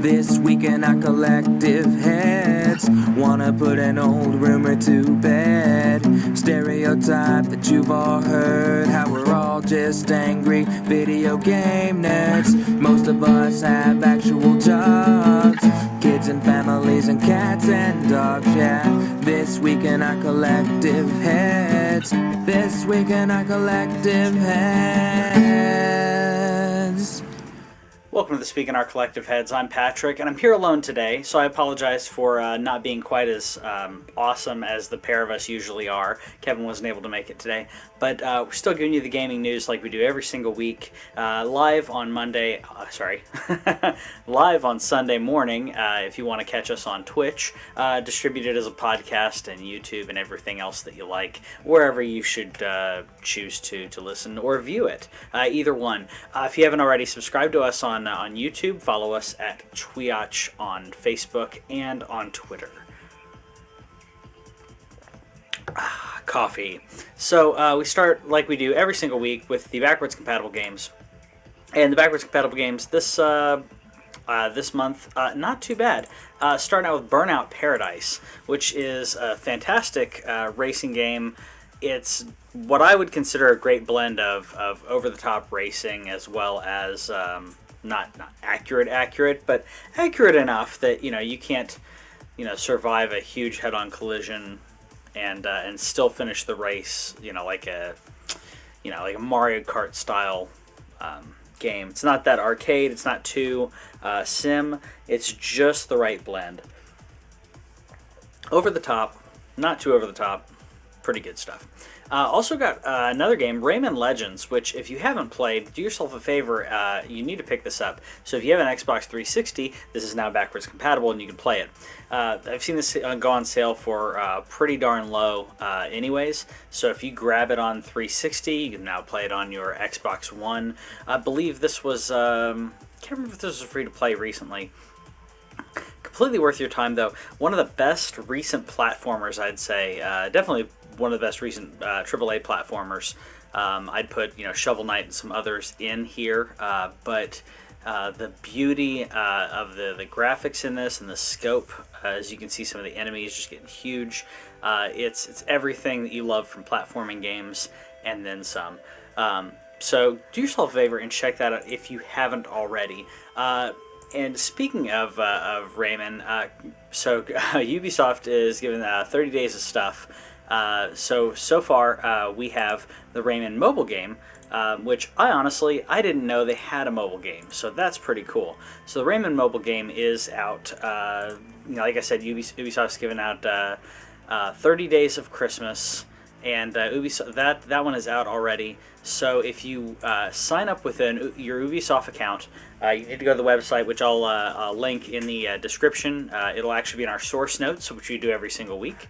This week in our collective heads, wanna put an old rumor to bed. Stereotype that you've all heard, how we're all just angry video game nerds. Most of us have actual jobs, kids and families and cats and dogs, yeah. This week in our collective heads, this week in our collective heads. Welcome to the Speak in Our Collective Heads. I'm Patrick, and I'm here alone today, so I apologize for not being quite as awesome as the pair of us usually are. Kevin wasn't able to make it today, but we're still giving you the gaming news like we do every single week, live on Monday, live on Sunday morning, if you want to catch us on Twitch, distributed as a podcast, and YouTube, and everything else that you like, wherever you should choose to listen or view it, either one. If you haven't already, subscribe to us on YouTube, follow us at TWIOCH on Facebook and on Twitter. Coffee. So we start like we do every single week with the backwards compatible games, and the backwards compatible games this month, not too bad. Starting out with Burnout Paradise, which is a fantastic racing game. It's what I would consider a great blend of over-the-top racing as well as not accurate, but accurate enough that you can't survive a huge head-on collision and still finish the race like a Mario Kart style game. It's not that arcade. It's not too sim. It's just the right blend. Over the top, not too over the top. Pretty good stuff. Also got another game, Rayman Legends, which if you haven't played, do yourself a favor, you need to pick this up. So if you have an Xbox 360, this is now backwards compatible and you can play it. I've seen this go on sale for pretty darn low anyways, so if you grab it on 360, you can now play it on your Xbox One. I believe this was, can't remember if this was free to play recently. Completely worth your time though. One of the best recent platformers, I'd say. Definitely one of the best recent AAA platformers. I'd put Shovel Knight and some others in here, but the beauty of the graphics in this and the scope, as you can see, some of the enemies just getting huge. It's everything that you love from platforming games and then some. So do yourself a favor and check that out if you haven't already. And speaking of Rayman, so Ubisoft is giving 30 days of stuff. So far we have the Rayman mobile game, which I didn't know they had a mobile game, so that's pretty cool. So the Rayman mobile game is out. Like I said, Ubisoft's giving out 30 days of Christmas, and Ubisoft, that one is out already. So if you sign up with your Ubisoft account, you need to go to the website, which I'll link in the description. It'll actually be in our source notes, which we do every single week.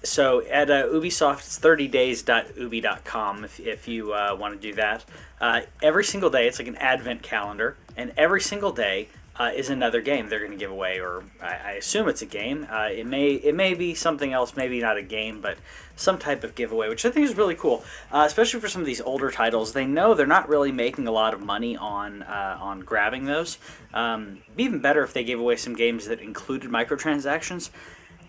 So at Ubisoft, it's 30days.ubi.com if you want to do that. Every single day, it's like an advent calendar, and every single day is another game they're going to give away, or I assume it's a game. It may be something else, maybe not a game, but some type of giveaway, which I think is really cool, especially for some of these older titles. They know they're not really making a lot of money on grabbing those. It'd be even better if they gave away some games that included microtransactions.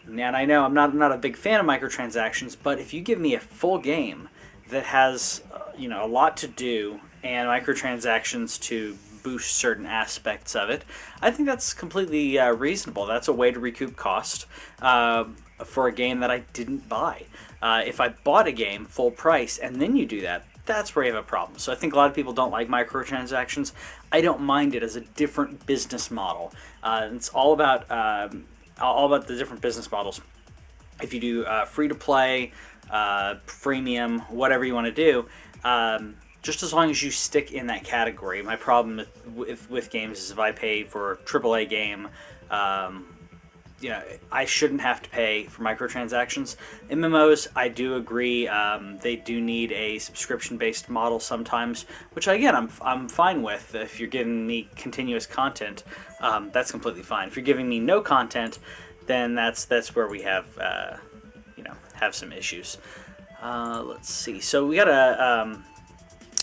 And I know I'm not a big fan of microtransactions, but if you give me a full game that has a lot to do and microtransactions to boost certain aspects of it, I think that's completely reasonable. That's a way to recoup cost for a game that I didn't buy. If I bought a game full price and then you do that, that's where you have a problem. So I think a lot of people don't like microtransactions. I don't mind it as a different business model. It's all about the different business models. If you do free to play, freemium, whatever you want to do, just as long as you stick in that category. My problem with games is if I pay for a AAA game, I shouldn't have to pay for microtransactions. MMOs, I do agree, they do need a subscription-based model sometimes, which again I'm fine with. If you're giving me continuous content, that's completely fine. If you're giving me no content, then that's where we have have some issues. Let's see. So we got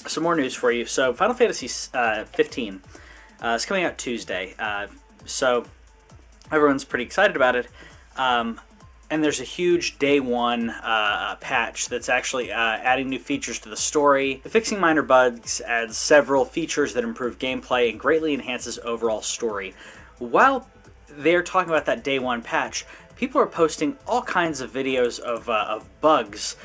some more news for you. So Final Fantasy 15 It's coming out Tuesday, so everyone's pretty excited about it. And there's a huge day one patch that's actually adding new features to the story. The fixing minor bugs adds several features that improve gameplay and greatly enhances overall story. While they're talking about that day one patch, people are posting all kinds of videos of bugs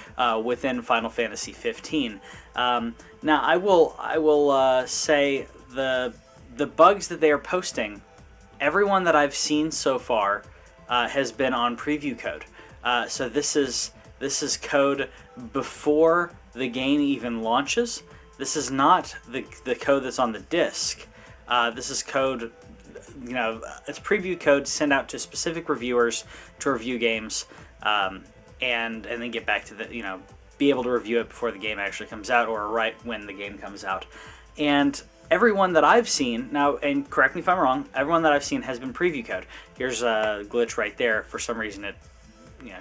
within Final Fantasy 15. Now I will say the bugs that they are posting, everyone that I've seen so far has been on preview code. So this is code before the game even launches. This is not the code that's on the disc. This is code, it's preview code sent out to specific reviewers to review games, and then get back to be able to review it before the game actually comes out, or right when the game comes out. And everyone that I've seen now, and correct me if I'm wrong, everyone that I've seen has been preview code. Here's a glitch right there. For some reason, it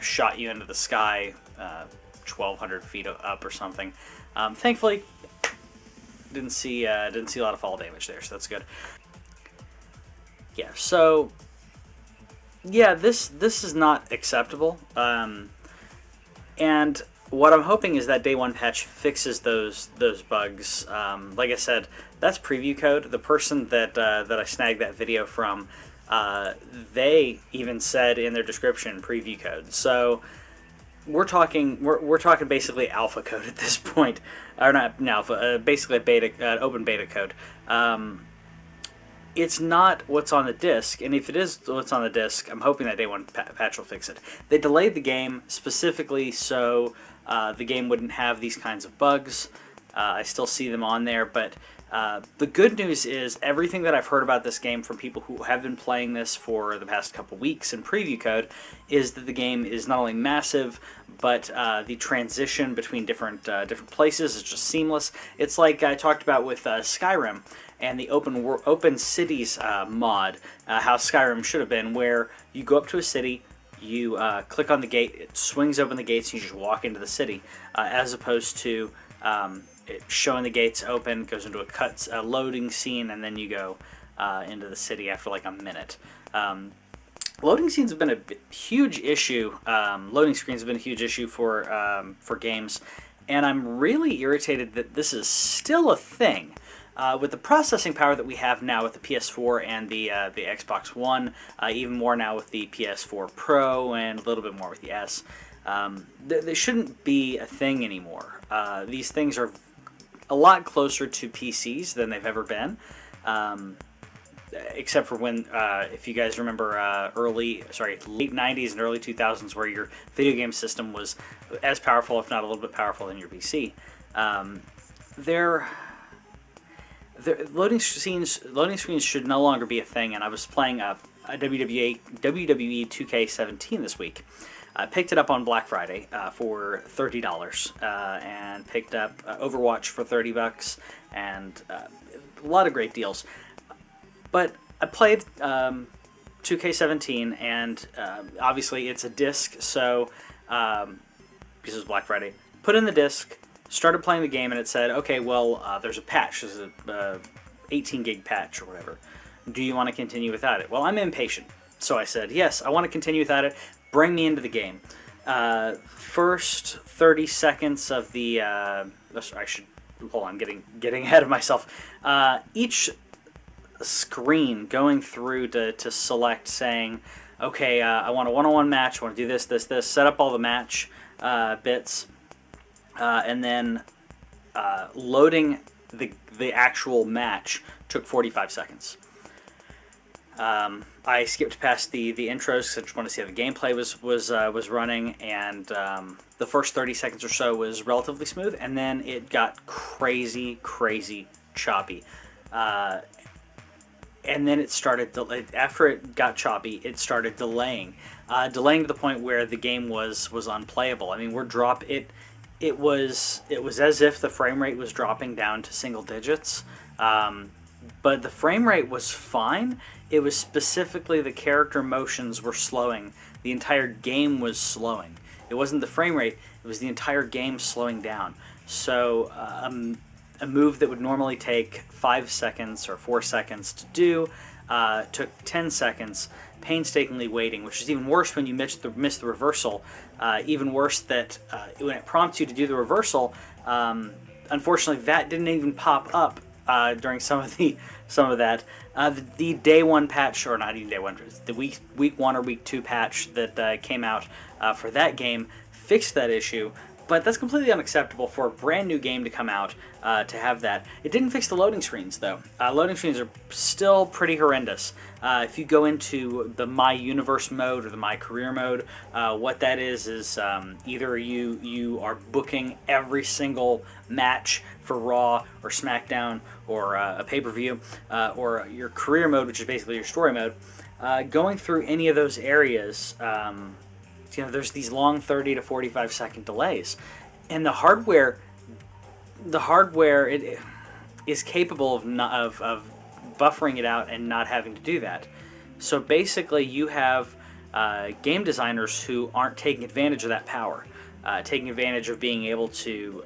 shot you into the sky, 1,200 feet up or something. Thankfully, didn't see a lot of fall damage there, so that's good. Yeah. So yeah, this is not acceptable. And what I'm hoping is that day one patch fixes those bugs. Like I said, that's preview code. The person that I snagged that video from, they even said in their description preview code. So we're talking basically alpha code at this point, or not alpha, basically a beta, open beta code. It's not what's on the disc, and if it is what's on the disc, I'm hoping that day one patch will fix it. They delayed the game specifically so the game wouldn't have these kinds of bugs. I still see them on there, but the good news is everything that I've heard about this game from people who have been playing this for the past couple weeks in preview code is that the game is not only massive, but the transition between different places is just seamless. It's like I talked about with Skyrim and the open cities mod, how Skyrim should have been, where you go up to a city, you click on the gate, it swings open the gates, and you just walk into the city, as opposed to it showing the gates open, goes into a loading scene, and then you go into the city after like a minute. Loading scenes have been a huge issue. Loading screens have been a huge issue for games, and I'm really irritated that this is still a thing. With the processing power that we have now with the PS4 and the Xbox One, even more now with the PS4 Pro, and a little bit more with the S, they shouldn't be a thing anymore. These things are a lot closer to PCs than they've ever been, except for when, if you guys remember, late 90s and early 2000s, where your video game system was as powerful, if not a little bit powerful, than your PC. Loading screens should no longer be a thing, and I was playing WWE 2K17 this week. I picked it up on Black Friday for $30, and picked up Overwatch for $30, and a lot of great deals. But I played 2K17, and obviously it's a disc, so because it was Black Friday, put in the disc, started playing the game, and it said, okay, well, there's a patch. There's a 18 gig patch or whatever. Do you want to continue without it? Well, I'm impatient, so I said, yes, I want to continue without it. Bring me into the game. First 30 seconds of the... hold on, getting ahead of myself. Each screen going through to select, saying, okay, I want a one-on-one match, I want to do this, set up all the match bits, and then loading the actual match took 45 seconds. I skipped past the intros because I just wanted to see how the gameplay was running, and the first 30 seconds or so was relatively smooth, and then it got crazy choppy. And then it started, after it got choppy, it started delaying to the point where the game was unplayable. I mean, it was as if the frame rate was dropping down to single digits, but the frame rate was fine. It was specifically the character motions were slowing. The entire game was slowing. It wasn't the frame rate, it was the entire game slowing down. So A move that would normally take 5 seconds or 4 seconds to do took 10 seconds, painstakingly waiting, which is even worse when you miss the reversal. Even worse that when it prompts you to do the reversal, unfortunately that didn't even pop up during some of that. The day one patch, or not even day one, the week 1 or week 2 patch that came out for that game fixed that issue. But that's completely unacceptable for a brand new game to come out to have that. It didn't fix the loading screens, though. Loading screens are still pretty horrendous. If you go into the My Universe mode or the My Career mode, what that is either you are booking every single match for Raw or SmackDown or a pay-per-view, or your career mode, which is basically your story mode. Going through any of those areas, there's these long 30 to 45 second delays, and the hardware it is capable of buffering it out and not having to do that. So basically, you have game designers who aren't taking advantage of that power, taking advantage of being able to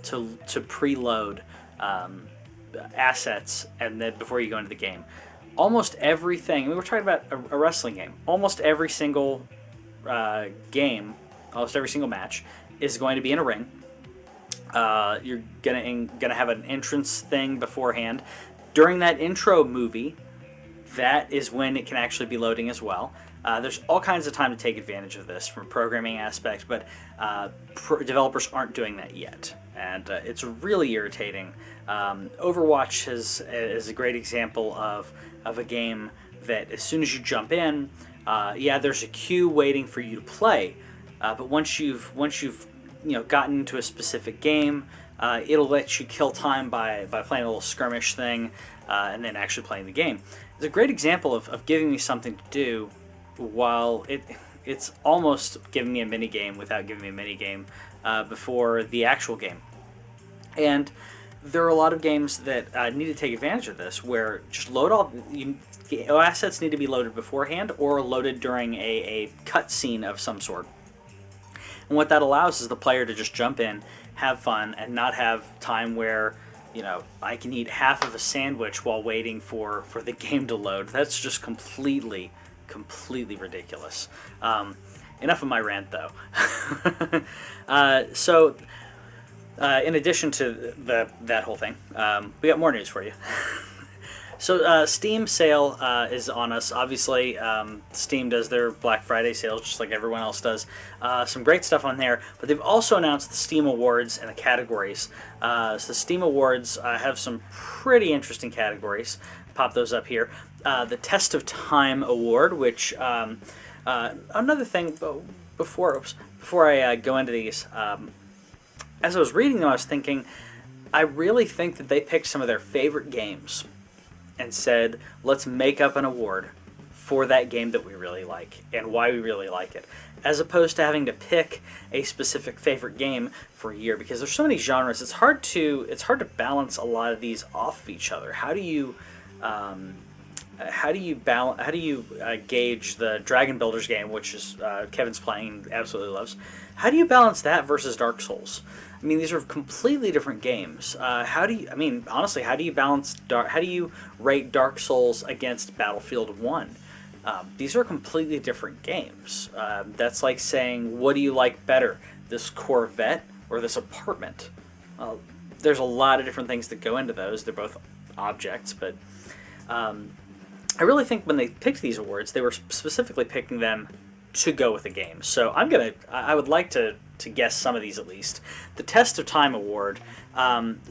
preload assets and then before you go into the game. Almost everything. I mean, we're talking about a wrestling game. Almost every single game, almost every single match is going to be in a ring. You're gonna have an entrance thing beforehand. During that intro movie, that is when it can actually be loading as well. There's all kinds of time to take advantage of this from a programming aspect, but developers aren't doing that yet, and it's really irritating. Overwatch is a great example of a game that as soon as you jump in, there's a queue waiting for you to play, but once you've gotten into a specific game, it'll let you kill time by playing a little skirmish thing, and then actually playing the game. It's a great example of giving me something to do while it's almost giving me a mini game without giving me a mini game before the actual game. And there are a lot of games that need to take advantage of this, where just load all assets need to be loaded beforehand or loaded during a cutscene of some sort. And what that allows is the player to just jump in, have fun, and not have time where, I can eat half of a sandwich while waiting for the game to load. That's just completely ridiculous. Enough of my rant, though. So, in addition to that whole thing, we got more news for you. So Steam sale is on us. Obviously, Steam does their Black Friday sales just like everyone else does. Some great stuff on there, but they've also announced the Steam Awards and the categories. So the Steam Awards have some pretty interesting categories. Pop those up here. The Test of Time Award, which another thing before I go into these, as I was reading them, I was thinking, I really think that they picked some of their favorite games and said, let's make up an award for that game that we really like and why we really like it, as opposed to having to pick a specific favorite game for a year, because there's so many genres. It's hard to balance a lot of these off of each other. How do you gauge the Dragon Builders game, which is Kevin's playing, absolutely loves? How do you balance that versus Dark Souls? I mean, these are completely different games. How do you rate Dark Souls against Battlefield 1? These are completely different games. That's like saying, what do you like better, this Corvette or this apartment? There's a lot of different things that go into those. They're both objects, but I really think when they picked these awards, they were specifically picking them to go with a game. So I would like to guess some of these at least. The Test of Time Award.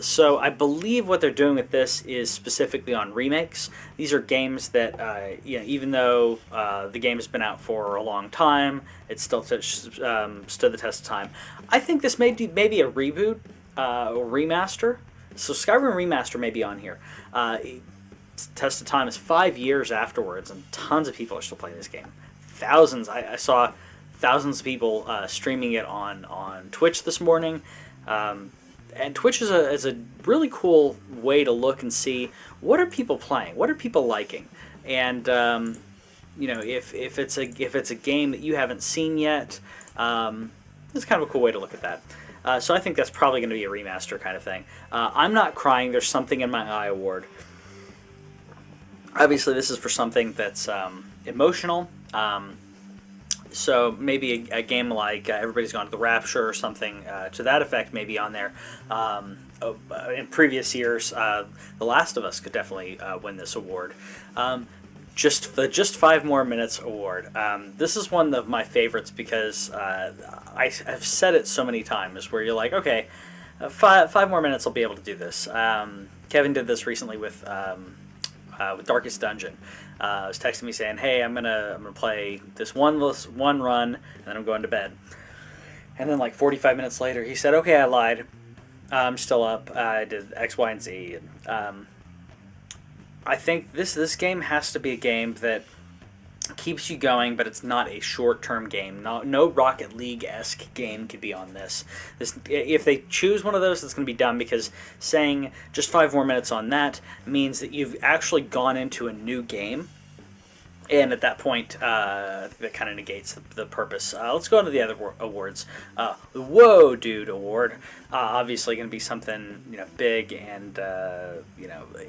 So I believe what they're doing with this is specifically on remakes. These are games that, even though the game has been out for a long time, it still stood the test of time. I think this may be a reboot or remaster. So Skyrim Remaster may be on here. Test of Time is 5 years afterwards, and tons of people are still playing this game. Thousands. I saw thousands of people streaming it on Twitch this morning. And Twitch is a really cool way to look and see what are people playing, what are people liking, and if it's a game that you haven't seen yet, it's kind of a cool way to look at that. So I think that's probably going to be a remaster kind of thing. I'm Not Crying, There's Something in My Eye award. Obviously, this is for something that's emotional. So maybe a game like Everybody's Gone to the Rapture or something to that effect may be on there. In previous years, The Last of Us could definitely win this award. Just the Just 5 More Minutes award. This is one of my favorites because I've said it so many times where you're like, okay, five more minutes I'll be able to do this. Kevin did this recently with Darkest Dungeon. Was texting me saying, "Hey, I'm gonna play this one run, and then I'm going to bed." And then like 45 minutes later, he said, "Okay, I lied. I'm still up. I did X, Y, and Z." I think this game has to be a game that keeps you going, but it's not a short-term game. No Rocket League-esque game could be on this. If they choose one of those, it's going to be dumb, because saying just 5 more minutes on that means that you've actually gone into a new game. And at that point, that kind of negates the purpose. Let's go on to the other awards. The Whoa Dude Award, obviously going to be something big, and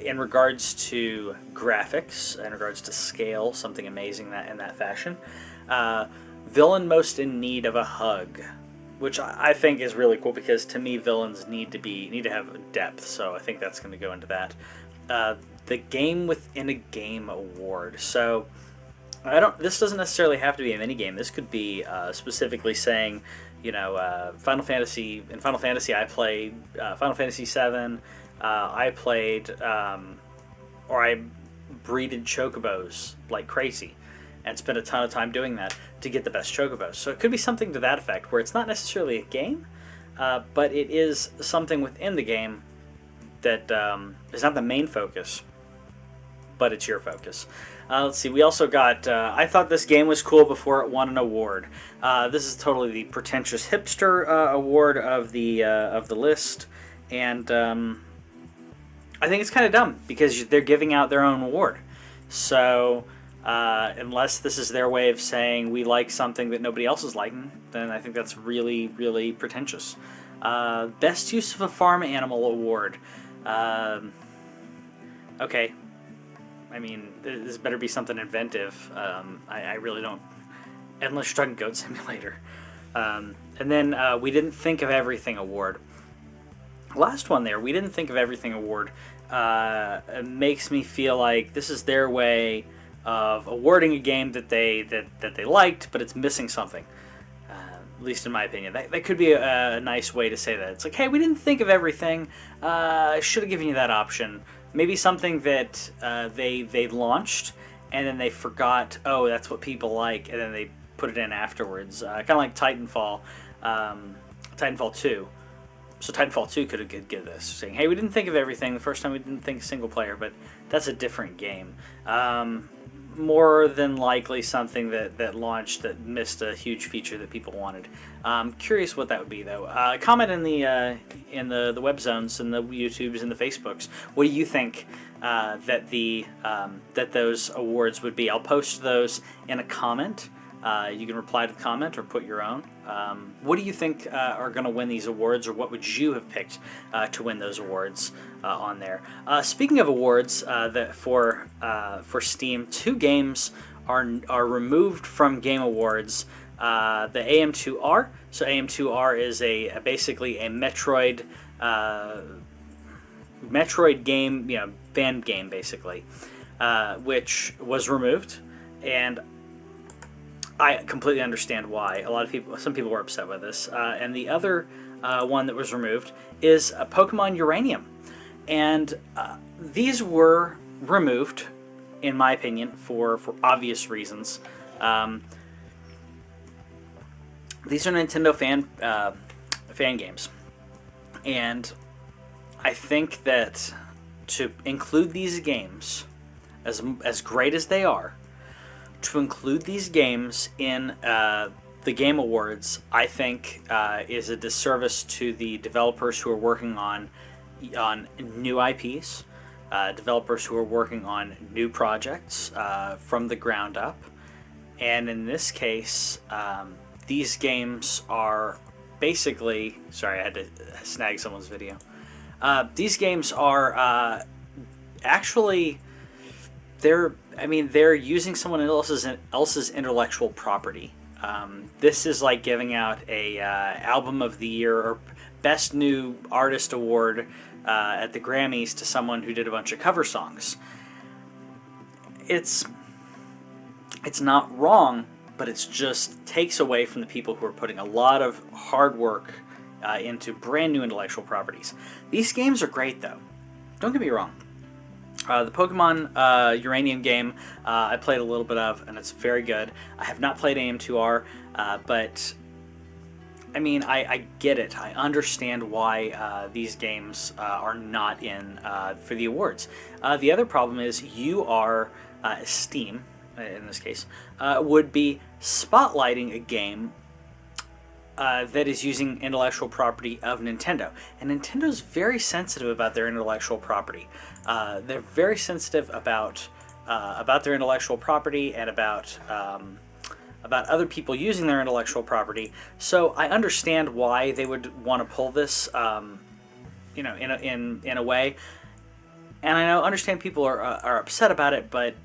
in regards to graphics, in regards to scale, something amazing in that fashion. Villain Most in Need of a Hug, which I think is really cool, because to me villains need to have depth. So I think that's going to go into that. The Game Within a Game Award. So this doesn't necessarily have to be a mini game. This could be specifically saying, Final Fantasy. In Final Fantasy, I played Final Fantasy VII. I played, or I breeded chocobos like crazy, and spent a ton of time doing that to get the best chocobos. So it could be something to that effect, where it's not necessarily a game, but it is something within the game that is not the main focus, but it's your focus. Let's see. We also got. I thought this game was cool before it won an award. This is totally the pretentious hipster award of the list, and I think it's kind of dumb, because they're giving out their own award. So unless this is their way of saying we like something that nobody else is liking, then I think that's really, really pretentious. Best Use of a Farm Animal award. Okay. I mean, this better be something inventive. I really don't, unless you're talking Goat Simulator. And then We Didn't Think of Everything award. Last one there, We Didn't Think of Everything award, makes me feel like this is their way of awarding a game that they liked, but it's missing something. At least in my opinion. That could be a nice way to say that. It's like, hey, we didn't think of everything. I should have given you that option. Maybe something that they launched, and then they forgot, oh, that's what people like, and then they put it in afterwards. Kind of like Titanfall 2. So Titanfall 2 could have given this, saying, hey, we didn't think of everything. The first time we didn't think single player, but that's a different game. More than likely something that launched that missed a huge feature that people wanted. Curious what that would be, though. Comment in the web zones, and the YouTubes, and the Facebooks. What do you think that those awards would be? I'll post those in a comment. You can reply to the comment or put your own. What do you think are going to win these awards, or what would you have picked to win those awards on there? Speaking of awards, for Steam, 2 games are removed from Game Awards. The AM2R. So AM2R is basically a Metroid game, fan game basically, which was removed, and I completely understand why. Some people were upset with this. And the other one that was removed is Pokemon Uranium. And these were removed, in my opinion, for obvious reasons. These are Nintendo fan games. And I think that to include these games, as great as they are, to include these games in the Game Awards, I think is a disservice to the developers who are working on new IPs, developers who are working on new projects from the ground up. And in this case, these games are basically, sorry, I had to snag someone's video. These games are actually, they're using someone else's intellectual property. This is like giving out a album of the year or best new artist award at the Grammys to someone who did a bunch of cover songs. It's not wrong, but it's just takes away from the people who are putting a lot of hard work into brand new intellectual properties. These games are great, though. Don't get me wrong. The Pokemon Uranium game I played a little bit of, and it's very good. I have not played AM2R, but I mean, I get it. I understand why these games are not in for the awards. The other problem is you are Steam, in this case, would be spotlighting a game that is using intellectual property of Nintendo. And Nintendo's very sensitive about their intellectual property. They're very sensitive about their intellectual property and about other people using their intellectual property. So I understand why they would want to pull this, in a way. And I understand people are upset about it, but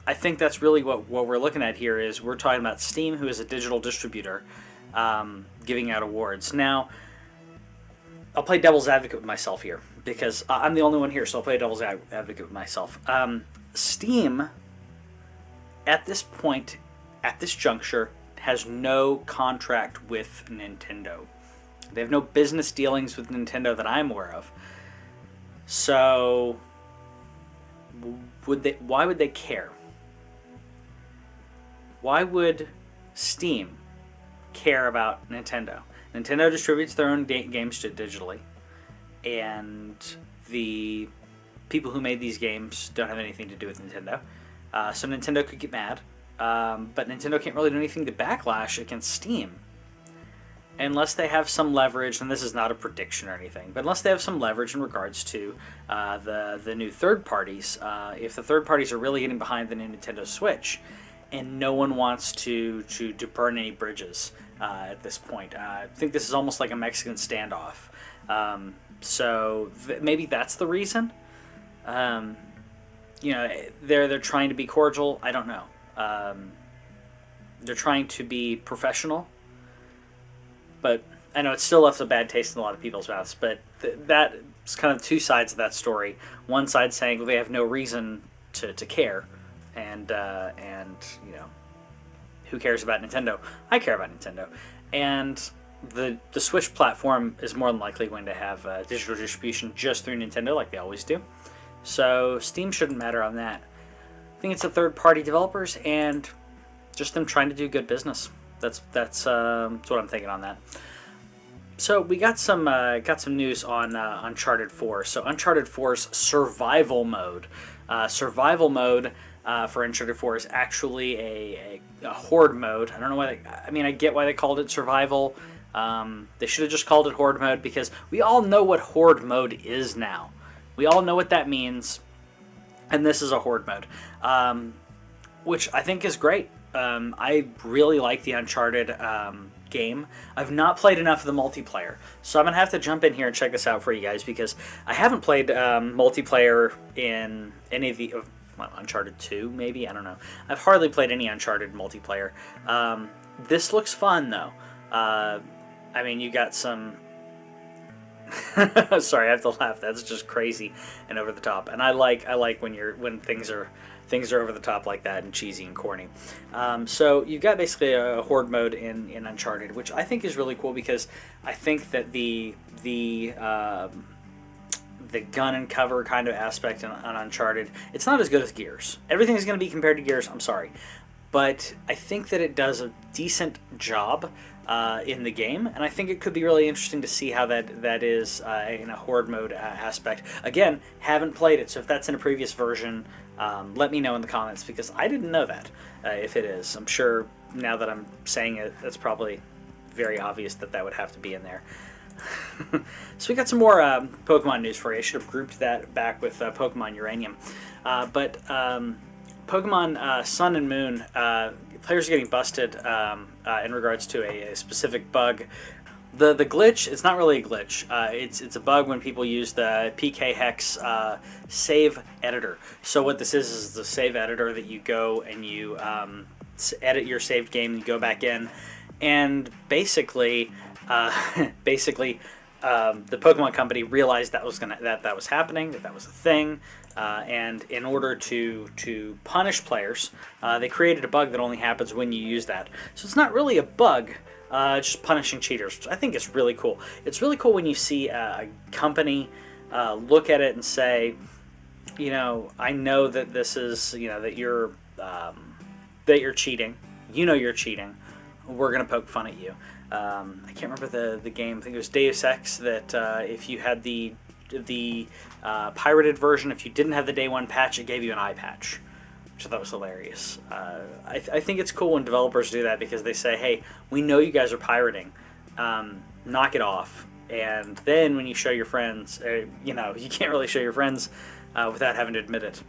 I think that's really what we're looking at here. Is we're talking about Steam, who is a digital distributor, giving out awards. Now, I'll play devil's advocate with myself here because I'm the only one here, so I'll play devil's advocate with myself. Steam, at this point, at this juncture, has no contract with Nintendo. They have no business dealings with Nintendo that I'm aware of. So, why would they care? Why would Steam care about Nintendo? Nintendo distributes their own games digitally, and the people who made these games don't have anything to do with Nintendo. So Nintendo could get mad, but Nintendo can't really do anything to backlash against Steam unless they have some leverage, and this is not a prediction or anything, but unless they have some leverage in regards to the new third parties. If the third parties are really getting behind the new Nintendo Switch, and no one wants to burn any bridges at this point. I think this is almost like a Mexican standoff. So maybe that's the reason. They're trying to be cordial. I don't know. They're trying to be professional. But I know it still left a bad taste in a lot of people's mouths. But that's kind of two sides of that story. One side saying, well, they have no reason to care. And who cares about Nintendo? I care about Nintendo. And the Switch platform is more than likely going to have digital distribution just through Nintendo, like they always do. So Steam shouldn't matter on that. I think it's the third-party developers and just them trying to do good business. That's what I'm thinking on that. So we got some news on Uncharted 4. So Uncharted 4's survival mode. Survival mode for Uncharted 4 is actually a horde mode. I don't know why. I get why they called it survival. They should have just called it horde mode because we all know what horde mode is now. We all know what that means, and this is a horde mode, which I think is great. I really like the Uncharted game. I've not played enough of the multiplayer, so I'm gonna have to jump in here and check this out for you guys because I haven't played multiplayer in any of the Uncharted 2 maybe, I don't know. I've hardly played any Uncharted multiplayer. This looks fun though. You got some sorry, I have to laugh. That's just crazy and over the top. And I like when things are over the top like that and cheesy and corny. So you've got basically a horde mode in Uncharted, which I think is really cool because I think that the gun and cover kind of aspect on Uncharted, it's not as good as Gears. Everything is going to be compared to Gears. I'm sorry. But I think that it does a decent job in the game, and I think it could be really interesting to see how that is in a horde mode aspect. Again, haven't played it, so if that's in a previous version, let me know in the comments, because I didn't know that, if it is. I'm sure now that I'm saying it, that's probably very obvious that would have to be in there. So we got some more Pokemon news for you. I should have grouped that back with Pokemon Uranium. But Pokemon Sun and Moon, players are getting busted in regards to a specific bug The glitch, it's not really a glitch. It's a bug when people use the PK hex save editor. So what this is the save editor that you go and you edit your saved game. And you go back in, and basically, the Pokemon Company realized that was that was happening, that was a thing, and in order to punish players, they created a bug that only happens when you use that. So it's not really a bug. Just punishing cheaters, which I think is really cool. It's really cool when you see a company look at it and say, I know that this is, that you're cheating. You're cheating. We're gonna poke fun at you. I can't remember the game. I think it was Deus Ex. That if you had the pirated version, if you didn't have the day one patch, it gave you an eye patch, which I thought was hilarious. I think it's cool when developers do that because they say, hey, we know you guys are pirating. Knock it off. And then when you show your friends, you can't really show your friends without having to admit it.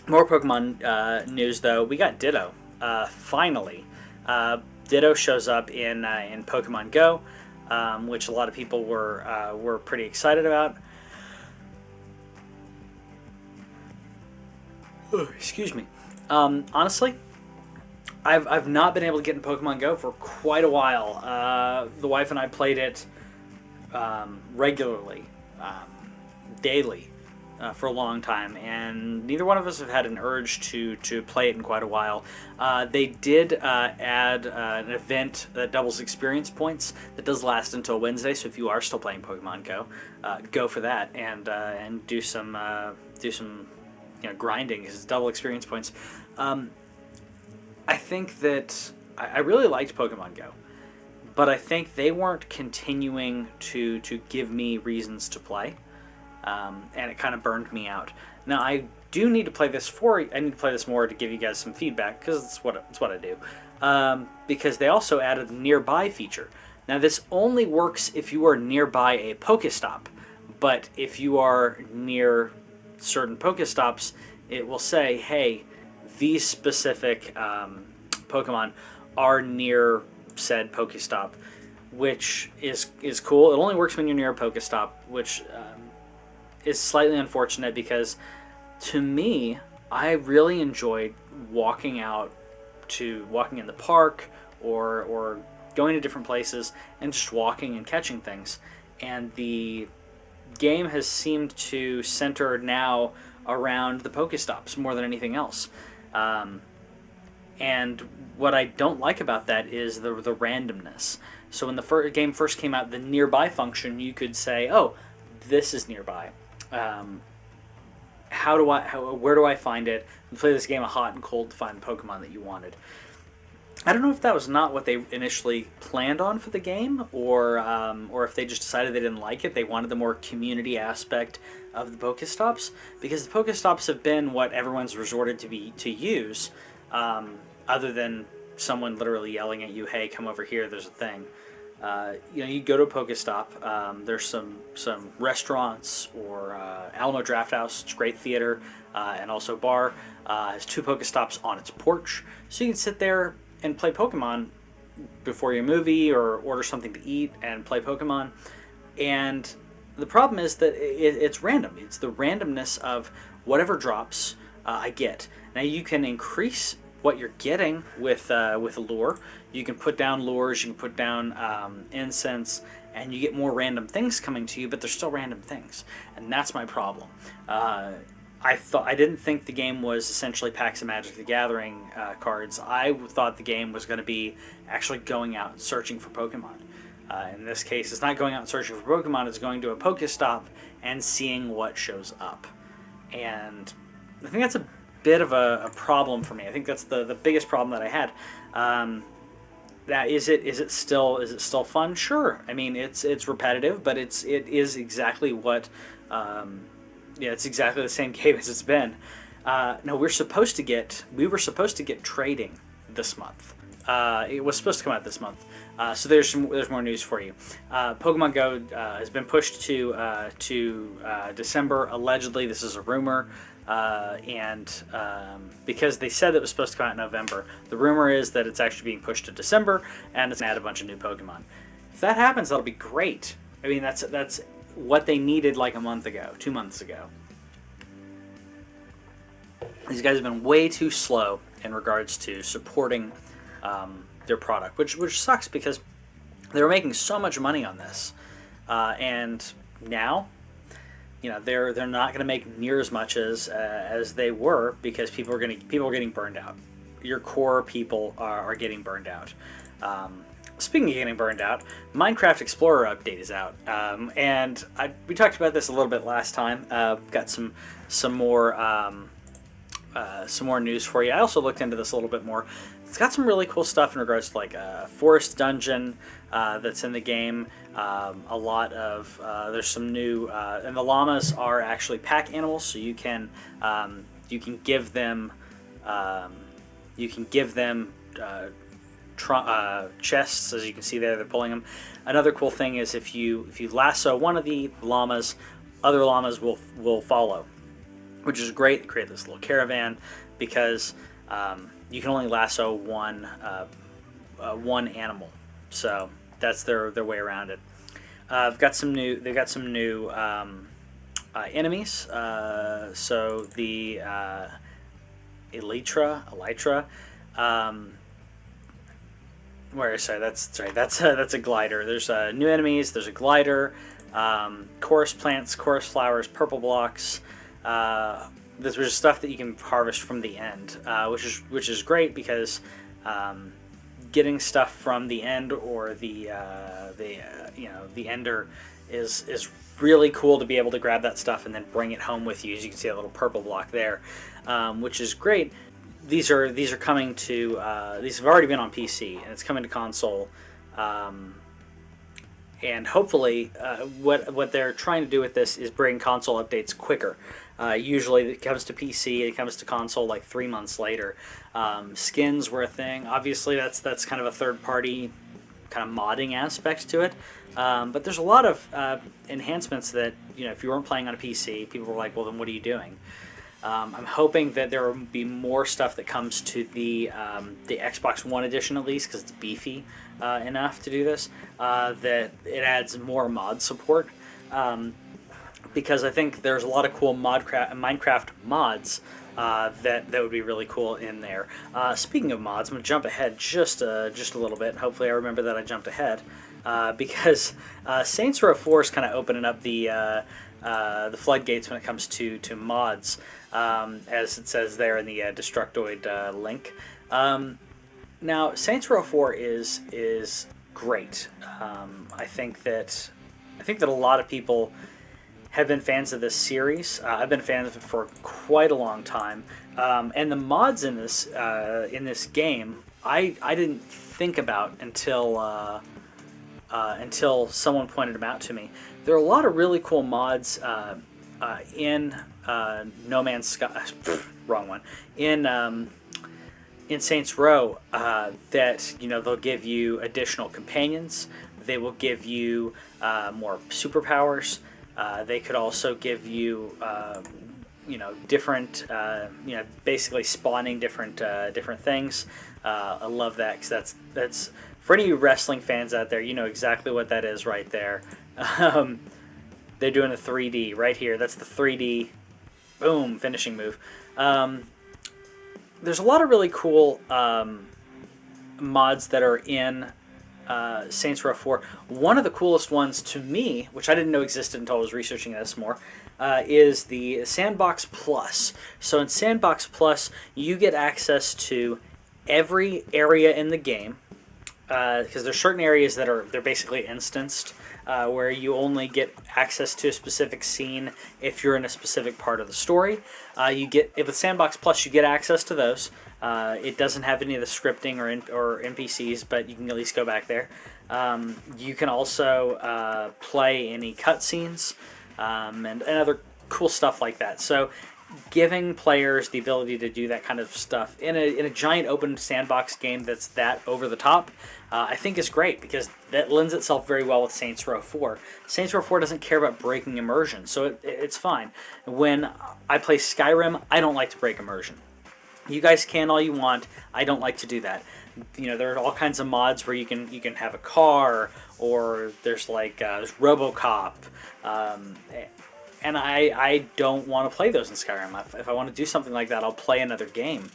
More Pokemon news, though. We got Ditto, finally. Ditto shows up in Pokemon Go, which a lot of people were pretty excited about. Oh, excuse me. Honestly, I've not been able to get in Pokemon Go for quite a while. The wife and I played it regularly, daily, for a long time, and neither one of us have had an urge to play it in quite a while. They did add an event that doubles experience points that does last until Wednesday. So if you are still playing Pokemon Go, go for that and do some grinding, because it's double experience points. I think that I really liked Pokemon Go, but I think they weren't continuing to give me reasons to play, and it kind of burned me out. Now I do need to play this I need to play this more to give you guys some feedback, because it's what I do. Because they also added the nearby feature. Now this only works if you are nearby a Pokestop, but if you are near certain Pokestops, it will say, hey, these specific Pokemon are near said Pokestop, which is cool. It only works when you're near a Pokestop, which is slightly unfortunate because, to me, I really enjoyed walking in the park or going to different places and just walking and catching things. And the game has seemed to center now around the Pokestops more than anything else. And what I don't like about that is the randomness. So when the game first came out, the nearby function, you could say, oh, this is nearby. Where do I find it? And play this game of hot and cold to find the Pokemon that you wanted. I don't know if that was not what they initially planned on for the game, or if they just decided they didn't like it. They wanted the more community aspect of the Pokestops, because the Pokestops have been what everyone's resorted to use, other than someone literally yelling at you, "Hey, come over here. There's a thing." You go to a Pokestop. There's some restaurants or Alamo Drafthouse. It's a great theater and also bar. Has 2 Pokestops on its porch, so you can sit there and play Pokemon before your movie, or order something to eat and play Pokemon. And the problem is that it's random. It's the randomness of whatever drops I get. Now you can increase what you're getting with a lure. You can put down lures, you can put down incense, and you get more random things coming to you, but they're still random things. And that's my problem. I didn't think the game was essentially packs of Magic the Gathering cards. I thought the game was going to be actually going out and searching for Pokemon. In this case, it's not going out and searching for Pokemon, it's going to a Pokestop and seeing what shows up. And I think that's a bit of a problem for me. I think that's the biggest problem that I had. Is it still fun? Sure. I mean, it's repetitive, but it is exactly what it's exactly the same game as it's been. Now we were supposed to get trading this month. It was supposed to come out this month. So there's more news for you. Pokemon Go has been pushed to December. Allegedly, this is a rumor. Because they said it was supposed to come out in November, the rumor is that it's actually being pushed to December, and it's going to add a bunch of new Pokemon. If that happens, that'll be great. I mean, that's what they needed like a month ago, 2 months ago. These guys have been way too slow in regards to supporting their product, which sucks because they were making so much money on this, and now, you know, they're not going to make near as much as they were because people are getting burned out. Your core people are getting burned out. Speaking of getting burned out, Minecraft Explorer update is out, and we talked about this a little bit last time. Got some more news for you. I also looked into this a little bit more. It's got some really cool stuff in regards to like a forest dungeon that's in the game. A lot of there's some new and the llamas are actually pack animals, so you can give them chests, as you can see there. They're pulling them. Another cool thing is if you lasso one of the llamas, other llamas will follow, which is great. They create this little caravan because you can only lasso one animal, so that's their way around it. They've got some new enemies. So the Elytra. That's a glider. There's new enemies. There's a glider. Chorus plants, chorus flowers, purple blocks. This was stuff that you can harvest from the end, which is great because getting stuff from the end or the ender is really cool to be able to grab that stuff and then bring it home with you. As you can see, a little purple block there, which is great. These are coming to these have already been on PC and it's coming to console. And hopefully, what they're trying to do with this is bring console updates quicker. Usually, it comes to PC, it comes to console like 3 months later. Skins were a thing. Obviously, that's kind of a third-party kind of modding aspect to it. But there's a lot of enhancements that, you know, if you weren't playing on a PC, people were like, well, then what are you doing? I'm hoping that there will be more stuff that comes to the Xbox One edition, at least, because it's beefy enough to do this, that it adds more mod support, because I think there's a lot of cool Minecraft mods that would be really cool in there. Speaking of mods, I'm going to jump ahead just a little bit. Hopefully I remember that I jumped ahead, because Saints Row 4 is kind of opening up the floodgates when it comes to mods, as it says there in the Destructoid link. Now, Saints Row 4 is great. I think that a lot of people have been fans of this series. I've been a fan of it for quite a long time, and the mods in this game I didn't think about until someone pointed them out to me. There are a lot of really cool mods in No Man's Sky. Wrong one. In Saints Row, that, you know, they'll give you additional companions. They will give you more superpowers. They could also give you, different, basically spawning different things. I love that because that's for any of you wrestling fans out there, you know exactly what that is right there. They're doing a 3D right here. That's the 3D, boom, finishing move. There's a lot of really cool mods that are in Saints Row 4. One of the coolest ones to me, which I didn't know existed until I was researching this more, is the Sandbox Plus. So in Sandbox Plus, you get access to every area in the game, because there's certain areas that they're basically instanced, where you only get access to a specific scene if you're in a specific part of the story. If with Sandbox Plus, you get access to those. It doesn't have any of the scripting or NPCs, but you can at least go back there. You can also play any cutscenes and other cool stuff like that. So giving players the ability to do that kind of stuff in a giant open sandbox game that's that over the top, I think is great, because that lends itself very well with Saints Row 4. Saints Row 4 doesn't care about breaking immersion, so it's fine. When I play Skyrim, I don't like to break immersion. You guys can all you want. I don't like to do that. You know, there are all kinds of mods where you can have a car or there's like there's RoboCop, and I don't want to play those in Skyrim. If I want to do something like that, I'll play another game.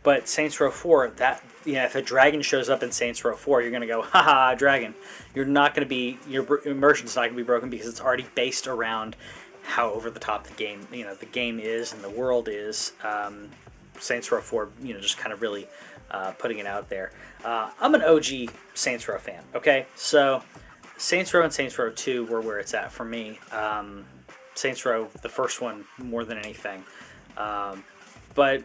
But Saints Row 4, that, if a dragon shows up in Saints Row 4, you're gonna go, haha, dragon. You're not gonna be, your immersion's not gonna be broken because it's already based around how over the top the game is and the world is. Saints Row 4, just kind of really putting it out there. I'm an OG Saints Row fan. Okay, so Saints Row and Saints Row 2 were where it's at for me. Saints Row, the first one, more than anything. But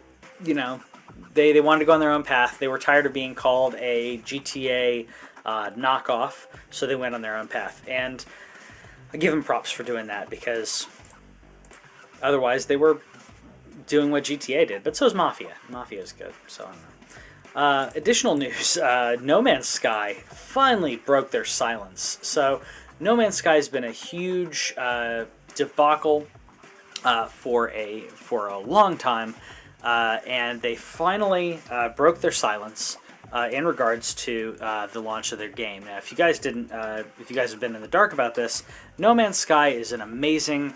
they wanted to go on their own path. They were tired of being called a GTA knockoff, so they went on their own path. And I give them props for doing that, because otherwise they were doing what GTA did. But so is Mafia. Mafia is good, so I don't know. Additional news, No Man's Sky finally broke their silence. So No Man's Sky has been a huge debacle for a long time. And they finally broke their silence in regards to the launch of their game. Now, if you guys have been in the dark about this, No Man's Sky is an amazing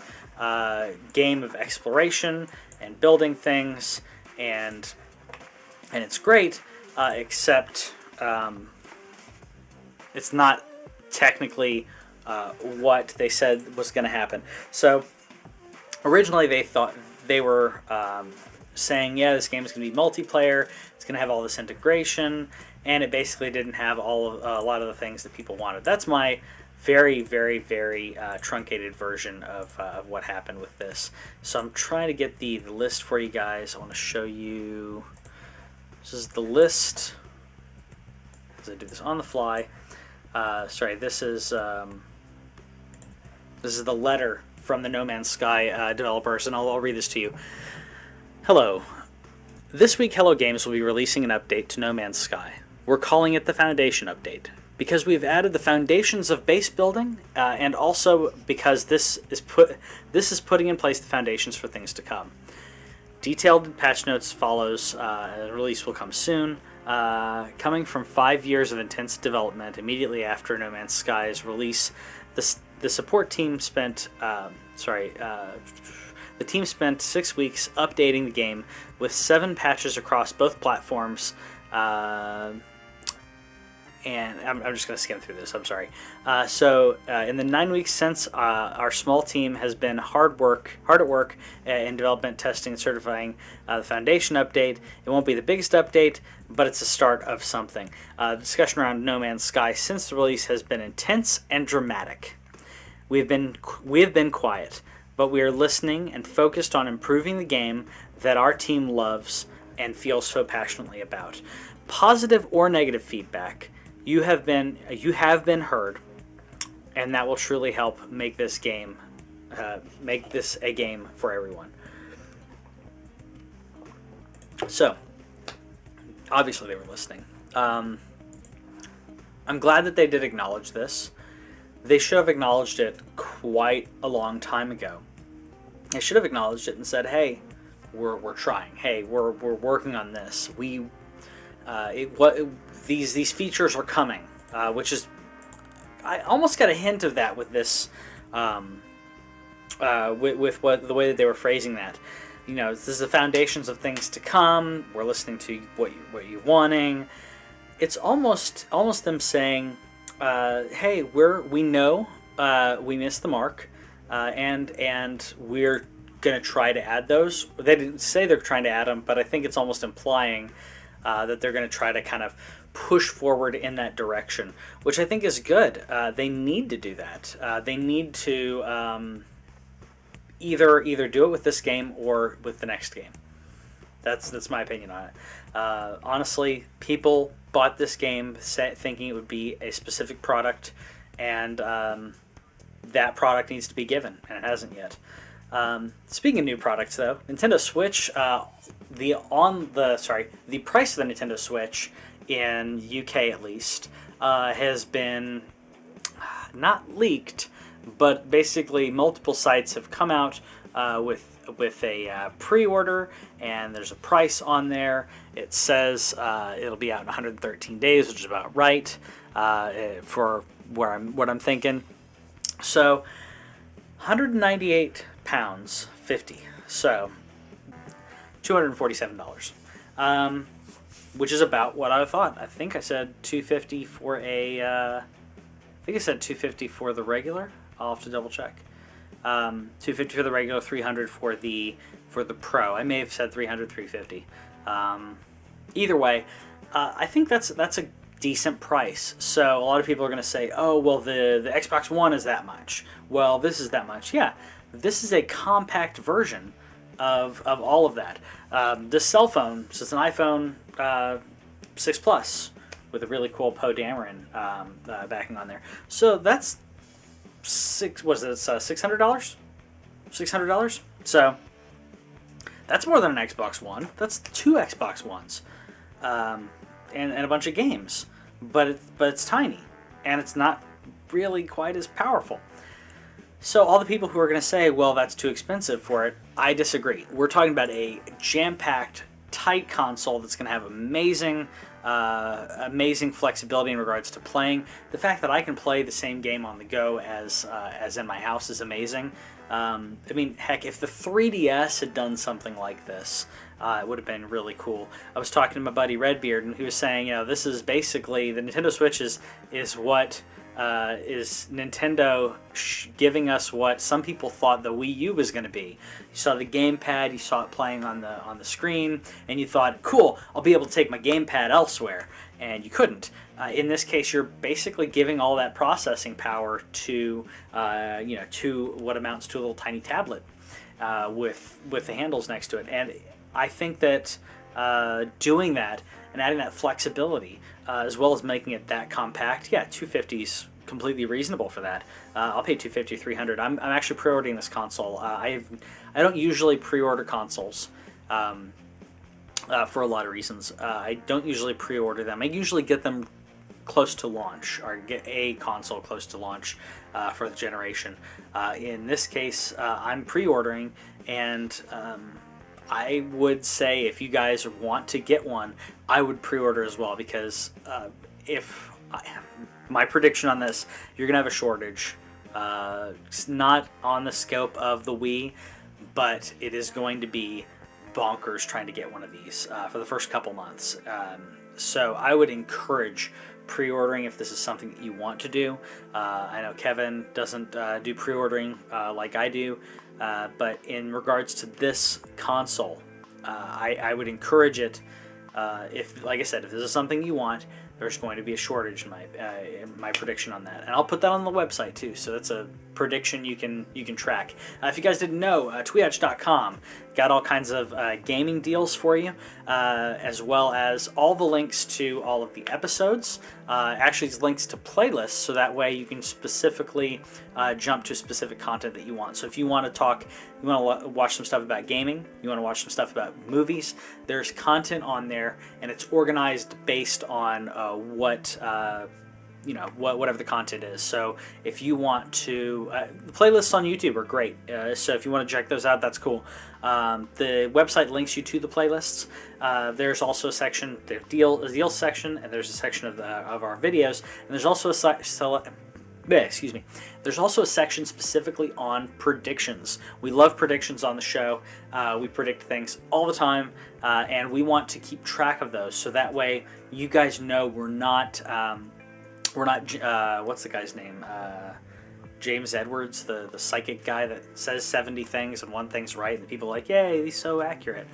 game of exploration and building things, and it's great, except it's not technically what they said was going to happen. So originally they were saying, yeah, this game is going to be multiplayer, it's going to have all this integration, and it basically didn't have a lot of the things that people wanted. That's my very, very, very truncated version of what happened with this. So I'm trying to get the list for you guys. I want to show you. This is the list. As I do this on the fly. This is the letter from the No Man's Sky developers, and I'll read this to you. Hello. This week, Hello Games will be releasing an update to No Man's Sky. We're calling it the Foundation Update, because we've added the foundations of base building, and also because this is putting in place the foundations for things to come. Detailed patch notes follows. The release will come soon. Coming from 5 years of intense development immediately after No Man's Sky's release, the support team spent the team spent 6 weeks updating the game with 7 patches across both platforms. And I'm just going to skim through this. I'm sorry. In the 9 weeks since, our small team has been hard at work in development, testing, and certifying the Foundation update. It won't be the biggest update, but it's the start of something. The discussion around No Man's Sky since the release has been intense and dramatic. We have been quiet, but we are listening and focused on improving the game that our team loves and feels so passionately about. Positive or negative feedback, you have been heard, and that will truly help make this a game for everyone. So, obviously they were listening. I'm glad that they did acknowledge this. They should have acknowledged it quite a long time ago. They should have acknowledged it and said, "Hey, we're trying. Hey, we're working on this. These features are coming," which is, I almost got a hint of that with this, with the way that they were phrasing that. This is the foundations of things to come. We're listening to what you're wanting. It's almost them saying, "Hey, we know we missed the mark, and we're gonna try to add those." They didn't say they're trying to add them, but I think it's almost implying that they're going to try to kind of push forward in that direction, which I think is good. They need to do that. They need to either do it with this game or with the next game. That's my opinion on it. Honestly, people bought this game thinking it would be a specific product, and that product needs to be given, and it hasn't yet. Speaking of new products, though, Nintendo Switch, the price of the Nintendo Switch in UK at least has been not leaked, but basically multiple sites have come out with a pre-order, and there's a price on there. It says it'll be out in 113 days, which is about right for what I'm thinking. So, £198.50. So, $247. Which is about what I thought. I think I said $250 for I think I said $250 for the regular. I'll have to double check. $250 for the regular, $300 for the Pro. I may have said $300, $350. Either way, I think that's a decent price. So a lot of people are going to say, "Oh, well, the Xbox One is that much. Well, this is that much." Yeah, this is a compact version of all of that. This cell phone, so it's an iPhone 6 Plus with a really cool Poe Dameron backing on there. So that's $600? $600? So that's more than an Xbox One. That's 2 Xbox Ones, and a bunch of games. But it's tiny, and it's not really quite as powerful. So all the people who are going to say, well, that's too expensive for it, I disagree. We're talking about a jam-packed, tight console that's going to have amazing flexibility in regards to playing. The fact that I can play the same game on the go as in my house is amazing. I mean, heck, if the 3DS had done something like this, it would have been really cool. I was talking to my buddy Redbeard, and he was saying, this is basically the Nintendo Switch is what is Nintendo giving us what some people thought the Wii U was going to be. You saw the gamepad, you saw it playing on the screen, and you thought, cool, I'll be able to take my gamepad elsewhere, and you couldn't. In this case, you're basically giving all that processing power to to what amounts to a little tiny tablet with the handles next to it. And I think that doing that and adding that flexibility, as well as making it that compact, yeah, $250 is completely reasonable for that. I'll pay $250, $300. I'm actually pre-ordering this console. I don't usually pre-order consoles for a lot of reasons. I don't usually pre-order them. I usually get them close to launch, or get a console close to launch for the generation. In this case, I'm pre-ordering, and I would say if you guys want to get one, I would pre-order as well, because my prediction on this, you're gonna have a shortage. It's not on the scope of the Wii, but it is going to be bonkers trying to get one of these for the first couple months. So I would encourage pre-ordering if this is something that you want to do. I know Kevin doesn't do pre-ordering like I do, but in regards to this console, I would encourage it. If, like I said, if this is something you want, there's going to be a shortage in my prediction on that, and I'll put that on the website too. So that's a prediction you can track. If you guys didn't know, TWIOCH.com got all kinds of gaming deals for you, as well as all the links to all of the episodes. Actually, it's links to playlists, so that way you can specifically jump to specific content that you want. So if you want to watch some stuff about gaming, you want to watch some stuff about movies, there's content on there, and it's organized based on whatever the content is. So if you want to, the playlists on YouTube are great. So if you want to check those out, that's cool. The website links you to the playlists. There's also a section, the deal section, and there's a section of our videos, and there's also There's also a section specifically on predictions. We love predictions on the show. We predict things all the time, and we want to keep track of those, so that way you guys know we're not what's the guy's name? James Edwards, the psychic guy that says 70 things and one thing's right, and people are like, yay, he's so accurate.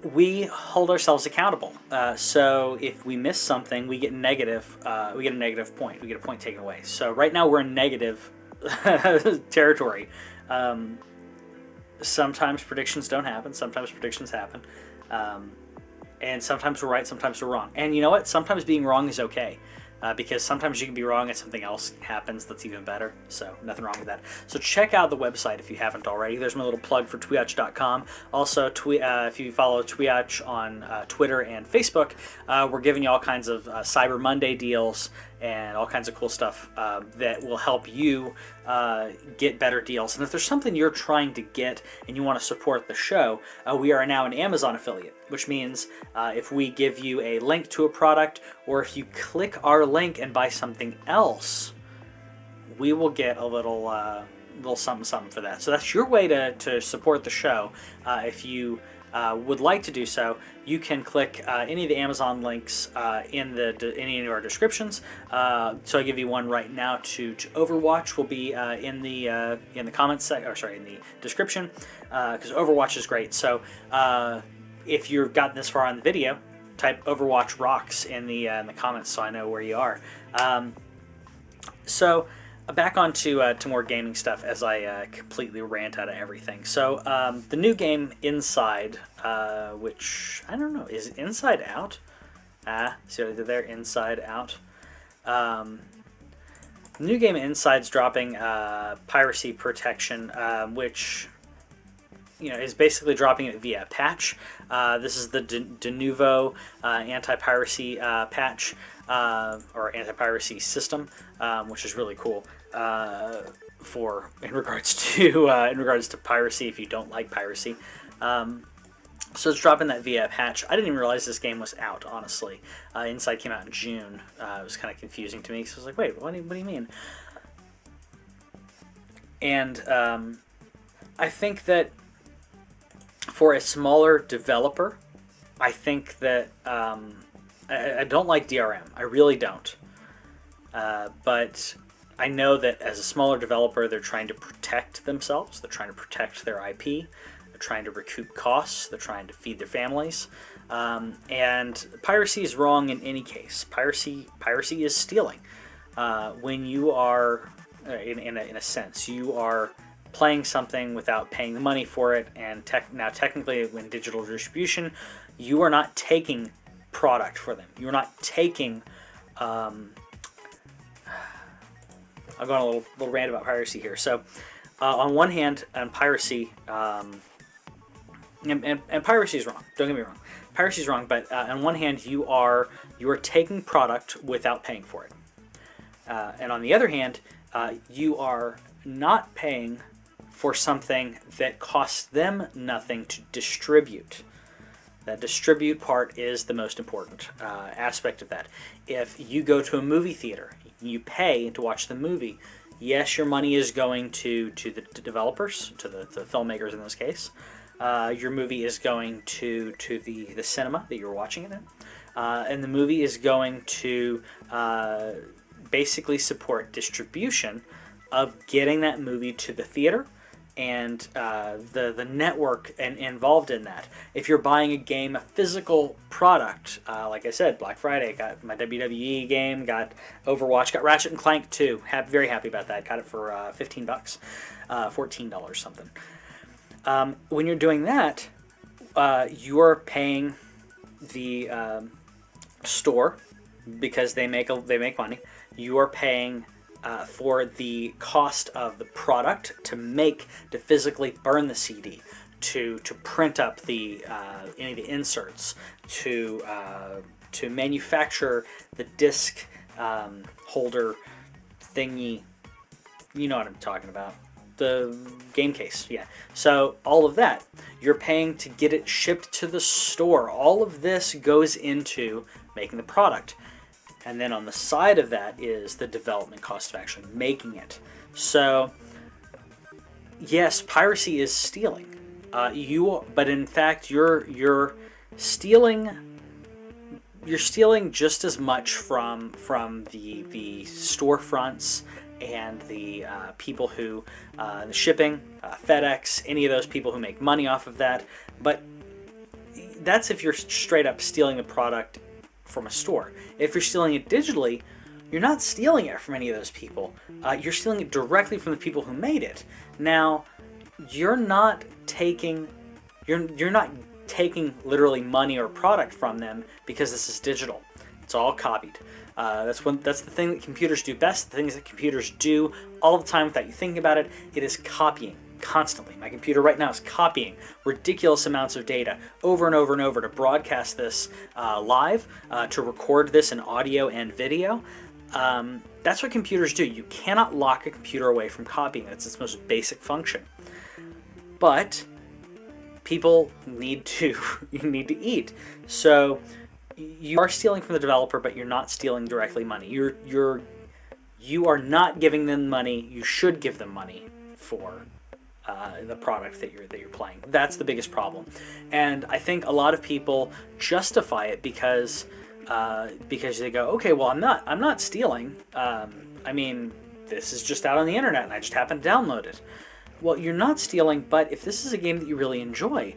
We hold ourselves accountable. So if we miss something, we get a negative point. We get a point taken away. So right now we're in negative territory. Sometimes predictions don't happen. Sometimes predictions happen. And sometimes we're right, sometimes we're wrong. And you know what? Sometimes being wrong is okay. Because sometimes you can be wrong and something else happens that's even better. So nothing wrong with that. So check out the website if you haven't already. There's my little plug for TWIOCH.com. Also, if you follow TWIOCH on Twitter and Facebook, we're giving you all kinds of Cyber Monday deals and all kinds of cool stuff that will help you get better deals. And if there's something you're trying to get and you want to support the show, we are now an Amazon affiliate, which means if we give you a link to a product, or if you click our link and buy something else, we will get a little something for that. So that's your way to support the show. If you would like to do so, you can click any of the Amazon links in any of our descriptions. So I give you one right now to Overwatch will be in the comments in the description, because Overwatch is great. So if you've gotten this far on the video, type Overwatch rocks in the comments so I know where you are. So back on to more gaming stuff as I completely rant out of everything. So the new game Inside, which I don't know, is Inside Out? See what I did there? Inside Out. The new game Inside's dropping piracy protection, which is basically dropping it via patch. This is the de novo anti-piracy patch, or anti-piracy system, which is really cool in regards to piracy. If you don't like piracy, so it's dropping that via patch. I didn't even realize this game was out, honestly. Inside came out in June. It was kind of confusing to me, so I was like, wait, what do you mean? And I think that for a smaller developer, I think that I don't like DRM. I really don't. But I know that as a smaller developer, they're trying to protect themselves. They're trying to protect their IP. They're trying to recoup costs. They're trying to feed their families. And piracy is wrong in any case. Piracy is stealing. When you are, in a sense, you are playing something without paying the money for it, and now technically in digital distribution, you are not taking product for them. You're not taking I'll go on a little rant about piracy here. So on one hand, on piracy, and piracy is wrong, don't get me wrong, piracy is wrong, but on one hand you are taking product without paying for it, and on the other hand you are not paying for something that costs them nothing to distribute. That distribute part is the most important aspect of that. If you go to a movie theater, you pay to watch the movie, yes, your money is going to the developers, to the filmmakers in this case. Your movie is going to the cinema that you're watching it in. And the movie is going to basically support distribution of getting that movie to the theater, and the network involved in that. If you're buying a game, a physical product, like I said, Black Friday, got my WWE game, got Overwatch, got Ratchet and Clank 2. Very happy about that. Got it for $15, $14 something. When you're doing that, you're paying the store because they make money. You are paying for the cost of the product to physically burn the CD, to print up any of the inserts, to manufacture the disc holder thingy. You know what I'm talking about. The game case, yeah. So all of that, you're paying to get it shipped to the store. All of this goes into making the product. And then on the side of that is the development cost of actually making it. So, yes, piracy is stealing. But in fact, you're stealing just as much from the storefronts and the people who the shipping, FedEx, any of those people who make money off of that. But that's if you're straight up stealing the product from a store. If you're stealing it digitally, you're not stealing it from any of those people. You're stealing it directly from the people who made it. Now, you're not taking literally money or product from them because this is digital. It's all copied. That's the thing that computers do best. The things that computers do all the time without you thinking about it. It is copying. Constantly. My computer right now is copying ridiculous amounts of data over and over and over to broadcast this live, to record this in audio and video. That's what computers do. You cannot lock a computer away from copying. That's its most basic function. But people need to eat. So you are stealing from the developer, but you're not stealing directly money. You are not giving them money. You should give them money for the product that you're playing. That's the biggest problem, and I think a lot of people justify it because they go, okay, well, I'm not stealing. I mean, this is just out on the internet, and I just happened to download it. Well, you're not stealing, but if this is a game that you really enjoy,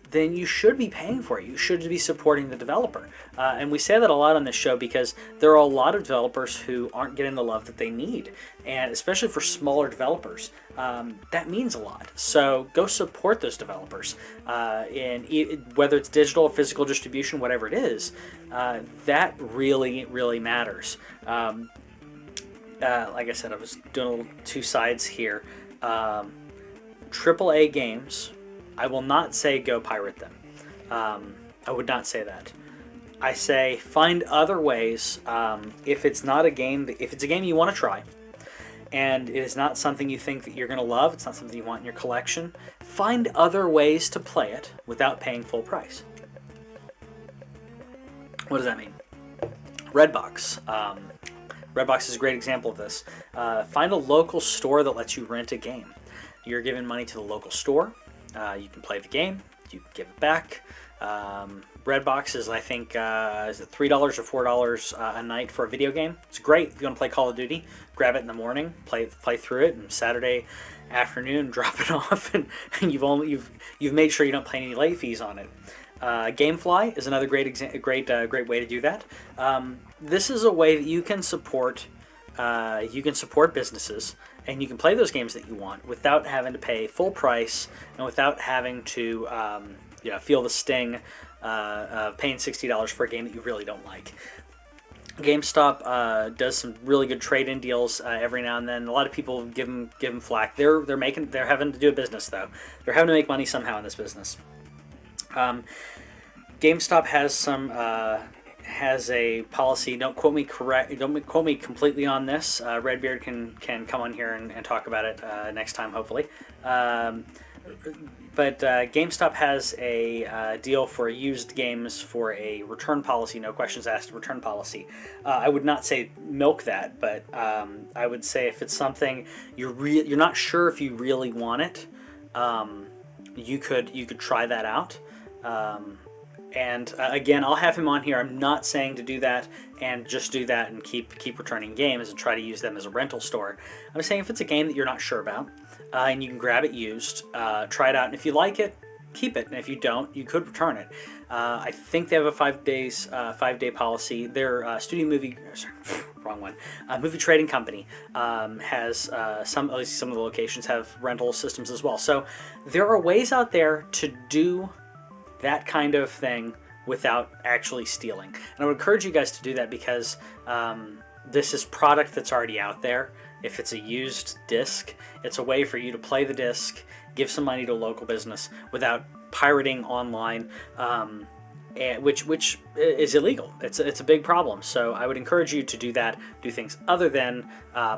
then you should be paying for it. You should be supporting the developer. And we say that a lot on this show because there are a lot of developers who aren't getting the love that they need. And especially for smaller developers, that means a lot. So go support those developers. Whether it's digital or physical distribution, whatever it is, that really, really matters. Like I said, I was doing a little two sides here. AAA games, I will not say go pirate them. I would not say that. I say find other ways. If it's a game you want to try, and it is not something you think that you're going to love, it's not something you want in your collection, find other ways to play it without paying full price. What does that mean? Redbox. Redbox is a great example of this. Find a local store that lets you rent a game. You're giving money to the local store. You can play the game. You can give it back. Redbox is, I think, is it $3 or $4 a night for a video game? It's great if you want to play Call of Duty. Grab it in the morning, play through it, and Saturday afternoon drop it off, and you've made sure you don't pay any late fees on it. GameFly is another great way to do that. This is a way that you can support businesses, and you can play those games that you want without having to pay full price and without having to feel the sting of paying $60 for a game that you really don't like. GameStop does some really good trade-in deals every now and then. A lot of people give them flack. They're having to do a business though. They're having to make money somehow in this business. GameStop has a policy. Don't quote me completely on this. Redbeard can come on here and talk about it next time, hopefully. But GameStop has a deal for used games for a return policy, no questions asked return policy. I would not say milk that, but I would say if it's something you're not sure if you really want it, you could try that out. And again, I'll have him on here. I'm not saying to do that and just do that and keep returning games and try to use them as a rental store. I'm saying if it's a game that you're not sure about and you can grab it used, try it out. And if you like it, keep it. And if you don't, you could return it. I think they have a 5-day policy. Their movie trading company has at least some of the locations have rental systems as well. So there are ways out there to do that kind of thing without actually stealing. And I would encourage you guys to do that because this is product that's already out there. If it's a used disc, it's a way for you to play the disc, give some money to a local business without pirating online, which is illegal. It's a big problem. So I would encourage you to do that. Do things other than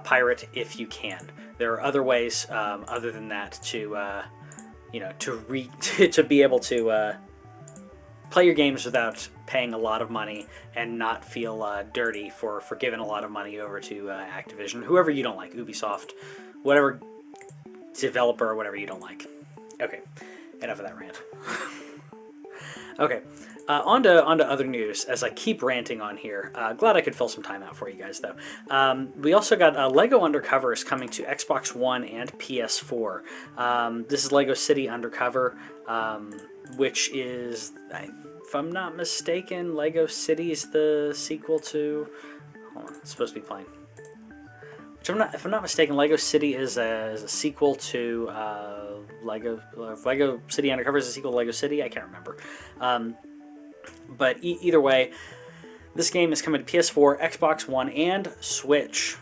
pirate if you can. There are other ways other than that to be able to play your games without paying a lot of money and not feel dirty for giving a lot of money over to Activision, whoever you don't like, Ubisoft, whatever developer or whatever you don't like. Okay, enough of that rant. Okay, on to other news as I keep ranting on here. Glad I could fill some time out for you guys, though. We also got LEGO Undercover is coming to Xbox One and PS4. This is LEGO City Undercover, which is, if I'm not mistaken, LEGO City is the sequel to... Hold on, it's supposed to be playing. If I'm not mistaken, LEGO City is a sequel to LEGO City Undercover is a sequel to LEGO City. I can't remember. But either way, this game is coming to PS4, Xbox One, and Switch.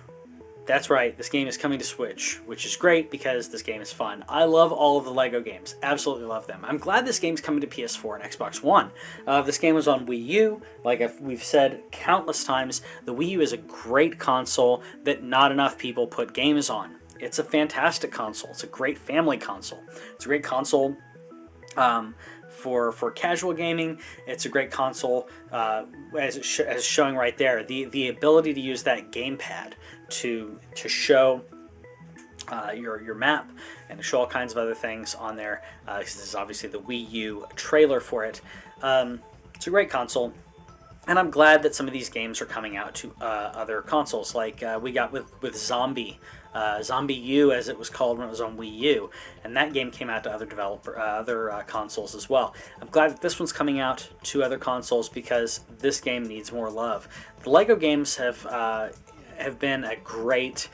That's right, this game is coming to Switch, which is great because this game is fun. I love all of the LEGO games, absolutely love them. I'm glad this game's coming to PS4 and Xbox One. This game was on Wii U, like we've said countless times, the Wii U is a great console that not enough people put games on. It's a fantastic console, it's a great family console. It's a great console for casual gaming. It's a great console, as showing right there. The ability to use that gamepad to show your map and to show all kinds of other things on there. This is obviously the Wii U trailer for it. It's a great console. And I'm glad that some of these games are coming out to other consoles, like we got with Zombie U, as it was called when it was on Wii U, and that game came out to other consoles as well. I'm glad that this one's coming out to other consoles because this game needs more love. The LEGO games have been a great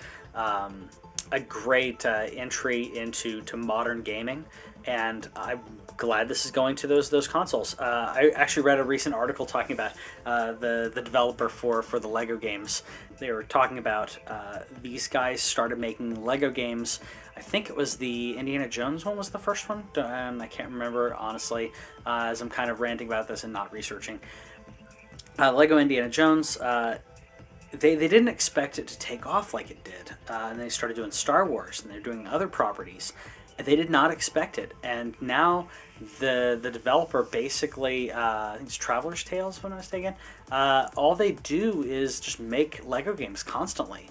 entry into modern gaming, and I'm glad this is going to those consoles. I actually read a recent article talking about the developer for the LEGO games. They were talking about these guys started making LEGO games. I think it was the Indiana Jones one was the first one. I can't remember, honestly, as I'm kind of ranting about this and not researching. LEGO Indiana Jones, they didn't expect it to take off like it did. And they started doing Star Wars, and they're doing other properties. They did not expect it, and now the developer basically, I think it's Traveler's Tales, if I'm not mistaken, all they do is just make LEGO games constantly,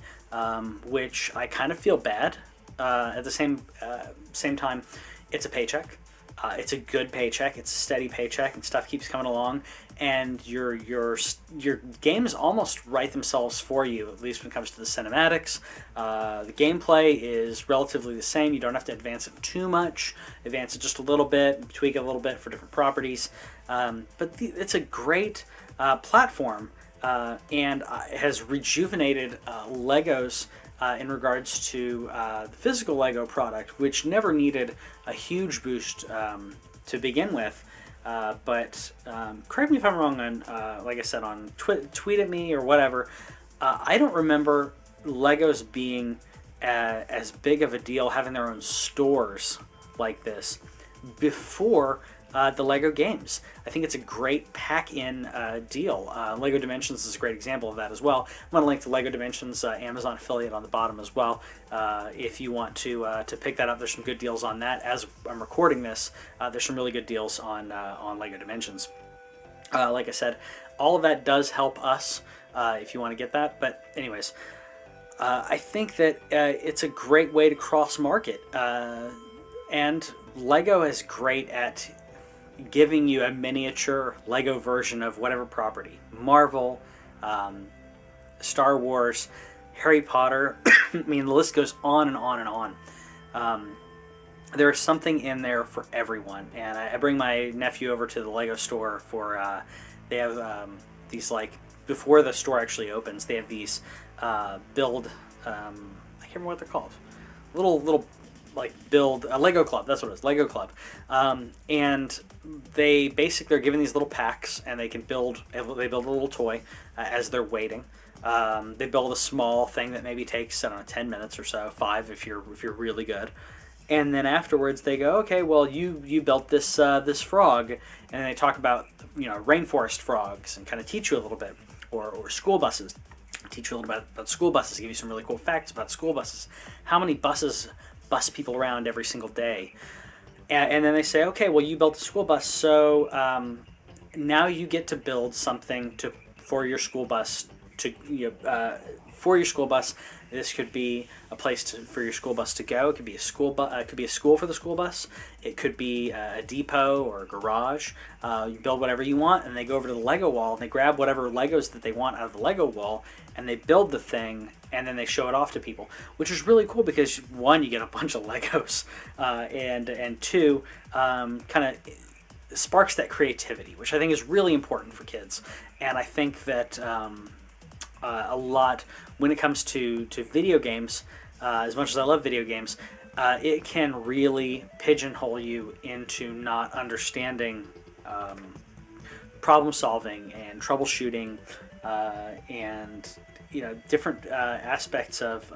which I kind of feel bad. At the same time, it's a paycheck. It's a good paycheck. It's a steady paycheck, and stuff keeps coming along. And your games almost write themselves for you, at least when it comes to the cinematics. The gameplay is relatively the same. You don't have to advance it too much. Advance it just a little bit, tweak it a little bit for different properties. But it's a great platform, and has rejuvenated Legos in regards to the physical Lego product, which never needed a huge boost to begin with. But correct me if I'm wrong on, like I said, on tweet at me or whatever. I don't remember Legos being as big of a deal, having their own stores like this before the Lego games. I think it's a great pack-in deal. Lego Dimensions is a great example of that as well. I'm going to link to Lego Dimensions Amazon affiliate on the bottom as well. If you want to pick that up, there's some good deals on that. As I'm recording this, there's some really good deals on Lego Dimensions. Like I said, all of that does help us if you want to get that. But anyways, I think that it's a great way to cross-market. And Lego is great at giving you a miniature Lego version of whatever property. Marvel, Star Wars, Harry Potter. I mean, the list goes on and on and on. There's something in there for everyone. And I bring my nephew over to the Lego store for, they have these, like, before the store actually opens, they have these build, I can't remember what they're called. Little like build a Lego club. That's what it is, Lego club. And they basically, they're given these little packs, and they can build. They build a little toy as they're waiting. They build a small thing that maybe takes, I don't know, 10 minutes or so, 5 if you're really good. And then afterwards they go, okay, well you built this this frog, and they talk about, you know, rainforest frogs and kind of teach you a little bit, or school buses. Teach you a little bit about school buses. Give you some really cool facts about school buses. How many buses bus people around every single day. And then they say, okay, well, you built a school bus, so now you get to build something for your school bus. For your school bus, this could be a place for your school bus to go. It could be a school it could be a school for the school bus. It could be a depot or a garage. You build whatever you want, and they go over to the Lego wall and they grab whatever Legos that they want out of the Lego wall, and they build the thing, and then they show it off to people, which is really cool because, one, you get a bunch of Legos, and two, kind of sparks that creativity, which I think is really important for kids. And I think that a lot when it comes to video games, as much as I love video games, it can really pigeonhole you into not understanding problem solving and troubleshooting, and different aspects of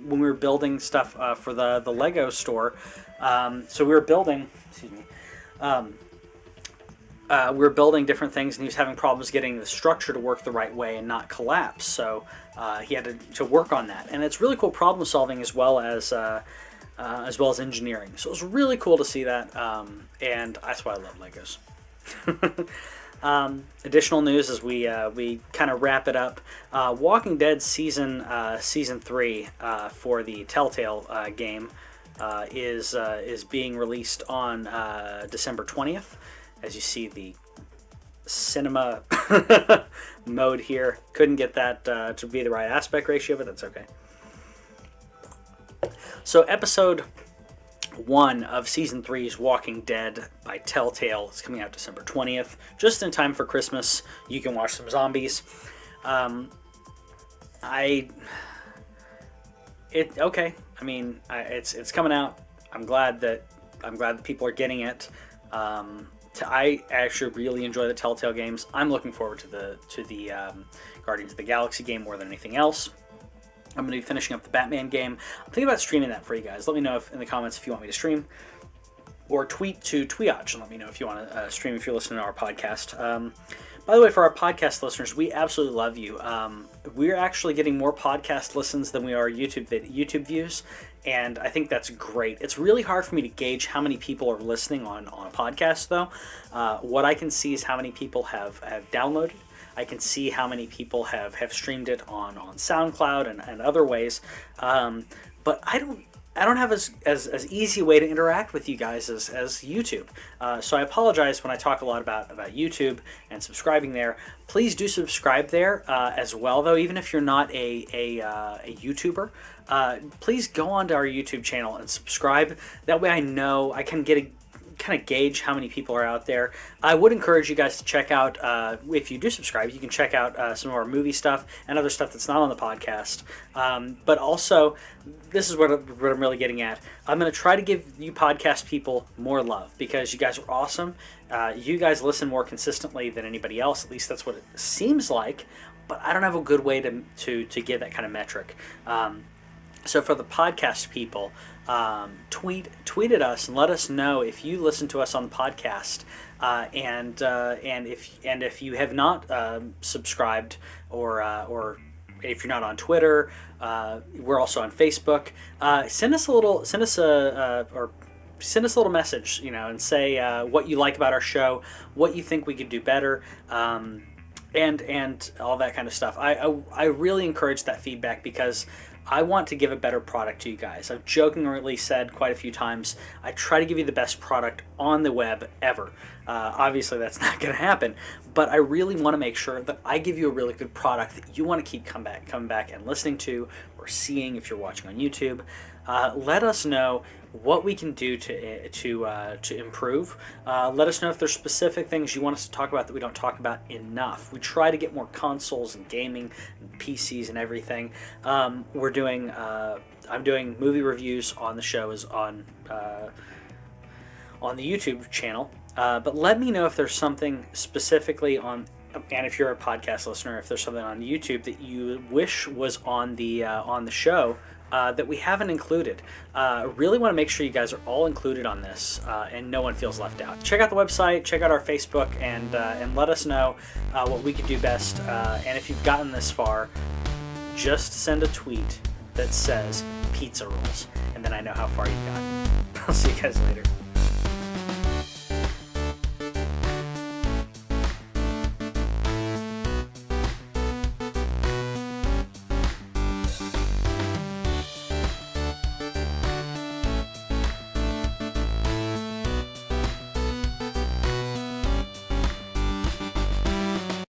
when we were building stuff for the Lego store. So we were building, excuse me, we were building different things, and he was having problems getting the structure to work the right way and not collapse. So he had to work on that, and it's really cool problem solving as well as engineering. So it was really cool to see that, and that's why I love Legos. Additional news as we kind of wrap it up. Walking Dead season 3 for the Telltale game is being released on December 20th. As you see the cinema mode here, couldn't get that to be the right aspect ratio, but that's okay. So episode 1 of season 3's Walking Dead by Telltale is coming out December 20th, just in time for Christmas. You can watch some zombies. It's coming out. I'm glad that people are getting it. I actually really enjoy the Telltale games. I'm looking forward to the Guardians of the Galaxy game more than anything else. I'm going to be finishing up the Batman game. I'm thinking about streaming that for you guys. Let me know in the comments if you want me to stream. Or tweet to TWIOCH and let me know if you want to stream if you're listening to our podcast. By the way, for our podcast listeners, we absolutely love you. We're actually getting more podcast listens than we are YouTube views, and I think that's great. It's really hard for me to gauge how many people are listening on a podcast, though. What I can see is how many people have downloaded. I can see how many people have streamed it on SoundCloud and other ways, but I don't have as easy a way to interact with you guys as YouTube. So I apologize when I talk a lot about YouTube and subscribing there. Please do subscribe there as well, though. Even if you're not a YouTuber, please go onto our YouTube channel and subscribe. That way I know I can kind of gauge how many people are out there. I would encourage you guys to check out, if you do subscribe, you can check out some of our movie stuff and other stuff that's not on the podcast. But also, this is what I'm really getting at. I'm going to try to give you podcast people more love because you guys are awesome. You guys listen more consistently than anybody else. At least that's what it seems like. But I don't have a good way to give that kind of metric. So for the podcast people, tweet at us and let us know if you listen to us on the podcast, and if you have not subscribed or if you're not on Twitter, we're also on Facebook. Send us a little message, and say what you like about our show, what you think we could do better. And all that kind of stuff. I really encourage that feedback because I want to give a better product to you guys. I've jokingly said quite a few times, I try to give you the best product on the web ever. Obviously, that's not going to happen, but I really want to make sure that I give you a really good product that you want to keep coming back and listening to or seeing if you're watching on YouTube. Let us know what we can do to improve. Let us know if there's specific things you want us to talk about that we don't talk about enough. We try to get more consoles and gaming and PCs and everything. I'm doing movie reviews on the show on the YouTube channel. But let me know if there's something specifically and if you're a podcast listener, if there's something on YouTube that you wish was on the show that we haven't included. Really want to make sure you guys are all included on this and no one feels left out. Check out the website, check out our Facebook, and let us know what we could do best. And if you've gotten this far, just send a tweet that says pizza rolls, and then I know how far you've gotten. I'll see you guys later.